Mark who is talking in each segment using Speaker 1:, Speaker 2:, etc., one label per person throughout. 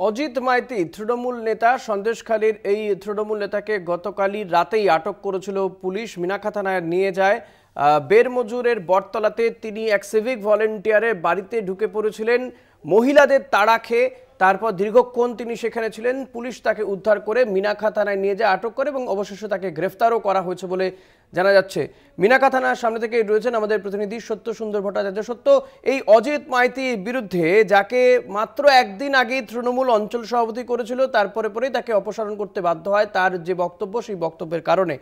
Speaker 1: অজিত মাইতি তৃণমূল নেতা সন্দেশখালীর এই তৃণমূল নেতাকে গতকালই রাতেই আটক করেছিল পুলিশ। মিনাখা থানায় নিয়ে যায়। বেরমজুরের বটতলাতে তিনি এক সিভিক ভলেন্টিয়ারের বাড়িতে ঢুকে পড়েছিলেন মহিলাদের তাড়া খেয়ে। তারপর দীর্ঘক্ষণ তিনি সেখানে ছিলেন। পুলিশ তাকে উদ্ধার করে মিনাখা থানায় নিয়ে যায়, আটক করে এবং অবশেষে তাকে গ্রেফতারও করা হয়েছে বলে জানা যাচ্ছে। মিনাখা থানার সামনে থেকে রয়েছেন আমাদের প্রতিনিধি সত্য সুন্দর ভট্টাচার্য। সত্য, এই অজিত মাইতির বিরুদ্ধে, যাকে মাত্র একদিন আগে তৃণমূল অঞ্চল সভাপতি করেছিল, তারপরে পরেই তাকে অপসারণ করতে বাধ্য হয় তার যে বক্তব্য, সেই বক্তব্যের কারণে,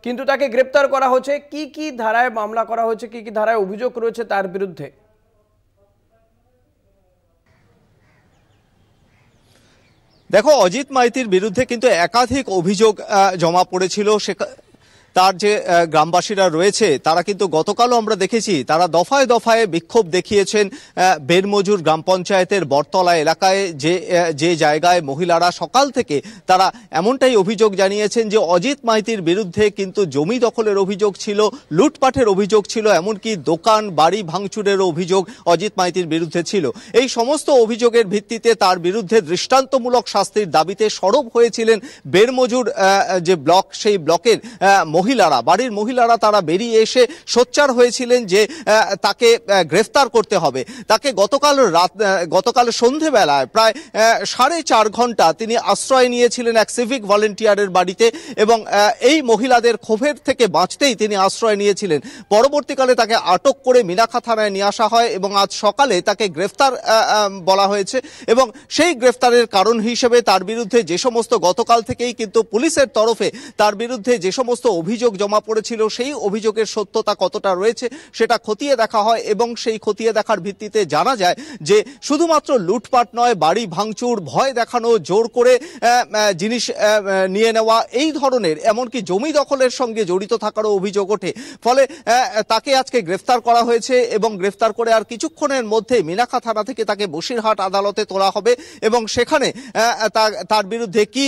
Speaker 1: কিন্তু তাকে গ্রেপ্তার করা হয়েছে। কি কি ধারায় মামলা করা হয়েছে, কি কি ধারায় অভিযোগ রয়েছে তার বিরুদ্ধে?
Speaker 2: দেখো, অজিত মাইতির বিরুদ্ধে কিন্তু একাধিক অভিযোগ জমা পড়েছিল। তার যে গ্রামবাসীরা রয়েছে তারা কিন্তু গতকালও আমরা দেখেছি, তারা দফায় দফায় বিক্ষোভ দেখিয়েছেন বেরমজুর গ্রাম পঞ্চায়েতের বটতলা এলাকায়, যে জায়গায় মহিলারা সকাল থেকে তারা এমনটাই অভিযোগ জানিয়েছেন যে অজিত মাইতির বিরুদ্ধে কিন্তু জমি দখলের অভিযোগ ছিল, লুটপাটের অভিযোগ ছিল, এমনকি দোকান বাড়ি ভাঙচুরেরও অভিযোগ অজিত মাইতির বিরুদ্ধে ছিল। এই সমস্ত অভিযোগের ভিত্তিতে তার বিরুদ্ধে দৃষ্টান্তমূলক শাস্তির দাবিতে সরব হয়েছিলেন বেরমজুর যে ব্লক, সেই ব্লকের বাড়ির মহিলারা তারা বেরিয়ে এসে সোচ্চার হয়েছিলেন যে তাকে গ্রেফতার করতে হবে। তাকে গতকাল সন্ধেবেলায় প্রায় 4.5 ঘন্টা তিনি আশ্রয় নিয়েছিলেন এক সিভিক ভলেন্টিয়ারের বাড়িতে, এবং এই মহিলাদের ক্ষোভের থেকে বাঁচতেই তিনি আশ্রয় নিয়েছিলেন। পরবর্তীকালে তাকে আটক করে মিনাখা থানায় নিয়ে আসা হয় এবং আজ সকালে তাকে গ্রেফতার বলা হয়েছে। এবং সেই গ্রেফতারের কারণ হিসেবে তার বিরুদ্ধে যে সমস্ত, গতকাল থেকেই কিন্তু পুলিশের তরফে তার বিরুদ্ধে যে সমস্ত অভিযোগ জমা পড়েছিল, সেই অভিযোগের সত্যতা কতটা রয়েছে সেটা খতিয়ে দেখা হয়, এবং সেই খতিয়ে দেখার ভিত্তিতে জানা যায় যে শুধুমাত্র লুটপাট নয়, বাড়ি ভাঙচুর, ভয় দেখানো, জোর করে জিনিস নিয়ে নেওয়া, এই ধরনের, এমনকি জমি দখলের সঙ্গে জড়িত থাকারও অভিযোগ ওঠে। ফলে তাকে আজকে গ্রেফতার করা হয়েছে, এবং গ্রেফতার করে আর কিছুক্ষণের মধ্যে মিনাখা থানা থেকে তাকে বসিরহাট আদালতে তোলা হবে, এবং সেখানে তার বিরুদ্ধে কি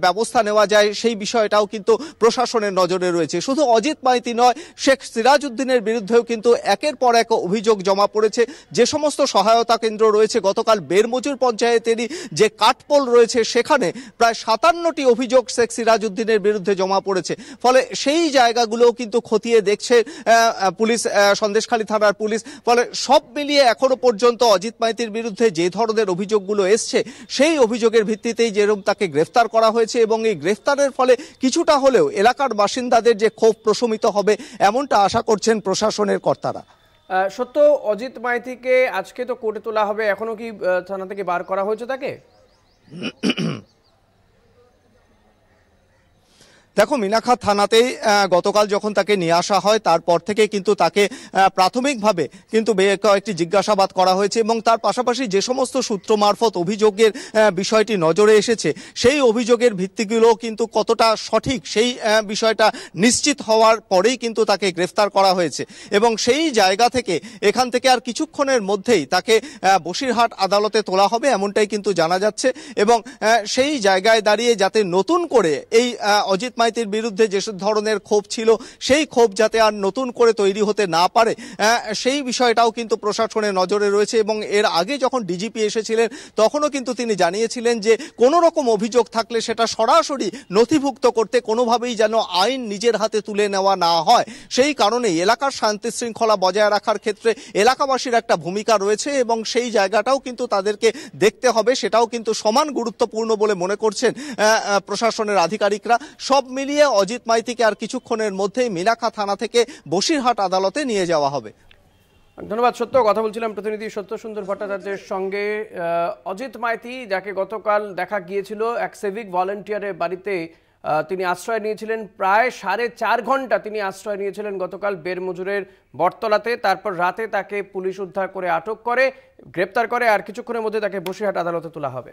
Speaker 2: ব্যবস্থা নেওয়া যায় সেই বিষয়টাও কিন্তু প্রশাসনের নজরে রয়েছে। শুধু অজিত মাইতি নয়, শেখ সিরাজউদ্দিনের বিরুদ্ধেও কিন্তু একের পর এক অভিযোগ জমা পড়েছে। যে সমস্ত সহায়তা কেন্দ্র রয়েছে, গতকাল বেরমজুর পঞ্চায়েতেরই যে কাঠপোল রয়েছে, সেখানে প্রায় 57টি অভিযোগ শেখ সিরাজউদ্দিনের বিরুদ্ধে জমা পড়েছে। ফলে সেই জায়গাগুলোও কিন্তু খতিয়ে দেখছে পুলিশ, সন্দেশখালী থানার পুলিশ। ফলে সব মিলিয়ে এখনো পর্যন্ত অজিত মাইতির বিরুদ্ধে যে ধরনের অভিযোগগুলো এসছে, সেই অভিযোগের ভিত্তিতেই যেরকম তাকে গ্রেফতার করা হয়েছে, এবং এই গ্রেফতারের ফলে কিছুটা হলেও এলাকার বাসিন্দাদের যে ক্ষোভ প্রশমিত হবে, এমনটা আশা করছেন প্রশাসনের কর্তারা।
Speaker 1: সত্য, অজিত মাইতিকে আজকে তো কোর্টে তোলা হবে, এখনো কি থানা থেকে বার করা হয়েছে তাকে?
Speaker 2: দেখো, মিনাখা থানাতেই গতকাল যখন তাকে নিয়ে আসা হয়, তারপর থেকে কিন্তু তাকে প্রাথমিকভাবে কিন্তু কয়েকটি জিজ্ঞাসাবাদ করা হয়েছে, এবং তার পাশাপাশি যে সমস্ত সূত্র মারফত অভিযোগের বিষয়টি নজরে এসেছে, সেই অভিযোগের ভিত্তিগুলো কিন্তু কতটা সঠিক, সেই বিষয়টা নিশ্চিত হওয়ার পরেই কিন্তু তাকে গ্রেফতার করা হয়েছে। এবং সেই জায়গা থেকে, এখান থেকে আর কিছুক্ষণের মধ্যেই তাকে বসিরহাট আদালতে তোলা হবে, এমনটাই কিন্তু জানা যাচ্ছে। এবং সেই জায়গায় দাঁড়িয়ে যাতে নতুন করে এই অজিত মাইতির বিরুদ্ধে যে ধরনের ক্ষোভ ছিল, সেই ক্ষোভ যাতে আর নতুন করে তৈরি হতে না পারে, সেই বিষয়টাও কিন্তু প্রশাসনের নজরে রয়েছে। এবং এর আগে যখন ডিজিপি এসেছিলেন, তখনও কিন্তু তিনি জানিয়েছিলেন যে কোনো রকম অভিযোগ থাকলে সেটা সরাসরি নথিভুক্ত করতে, কোনোভাবেই যেন আইন নিজের হাতে তুলে নেওয়া না হয়। সেই কারণেই এলাকার শান্তি শৃঙ্খলা বজায় রাখার ক্ষেত্রে এলাকাবাসীর একটা ভূমিকা রয়েছে, এবং সেই জায়গাটাও কিন্তু তাদেরকে দেখতে হবে, সেটাও কিন্তু সমান গুরুত্বপূর্ণ বলে মনে করছেন প্রশাসনের আধিকারিকরা। সব মিলিয়ে অজিত মাইতিকে আর কিছুক্ষণের মধ্যেই মিনাখা থানা থেকে বসিরহাট আদালতে নিয়ে যাওয়া হবে।
Speaker 1: ধন্যবাদ সত্য। কথা বলছিলাম প্রতিনিধি সত্য সুন্দর ভট্টাচার্যের সঙ্গে। অজিত মাইতি, যাকে গতকাল দেখা গিয়েছিল এক সিভিক ভলেন্টিয়ারের বাড়িতে তিনি আশ্রয় নিয়েছিলেন, প্রায় 4.5 ঘন্টা তিনি আশ্রয় নিয়েছিলেন গতকাল বেরমজুরের বটতলাতে। তারপর রাতে তাকে পুলিশ উদ্ধার করে আটক করে, গ্রেপ্তার করে, আর কিছুক্ষণের মধ্যে তাকে বসিরহাট আদালতে তোলা হবে।